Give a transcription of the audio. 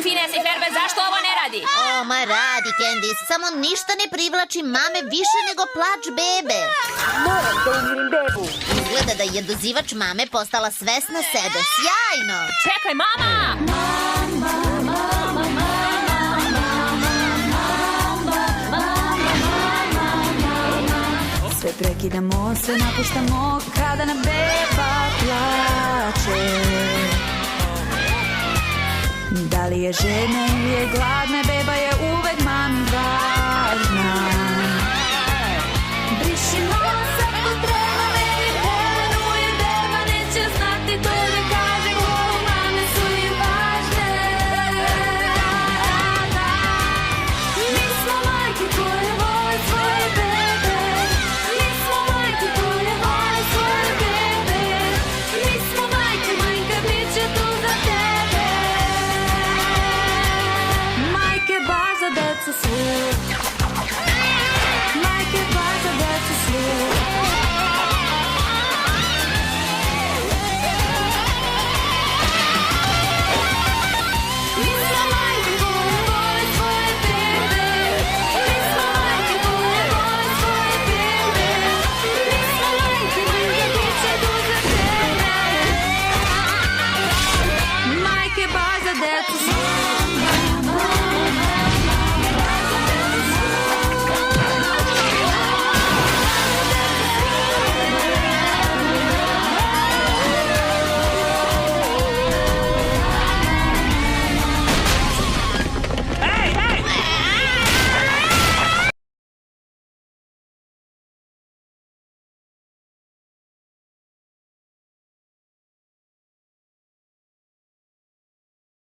Phineas i Ferb, zašto ovo ne radi? O, ma radi, Candice. Samo ništa ne privlači mame više nego plač bebe. Moram da umirim bebu. Izgleda da je dozivač mame postala svesna sebe. Sjajno! Čekaj, mama! Sve prekidamo, sve napuštamo kada nam beba plače. Da li je žedna ili je gladna, beba je uvek mami važna. Brišimo svako treba, meni pomenuje beba, neće znati to da kaže koliko mame su im važne. Mi smo majke koje vole svoje bebe, mi smo majke koje vole svoje bebe, mi smo majke, majka bit će tu za tebe. Majke baš za decu svu, majke baš za decu svu. Mi smo majke koje vole svoje bebe, mi smo majke koje vole svoje bebe, mi smo majke, majka bit će tu za tebe. Majke baš za decu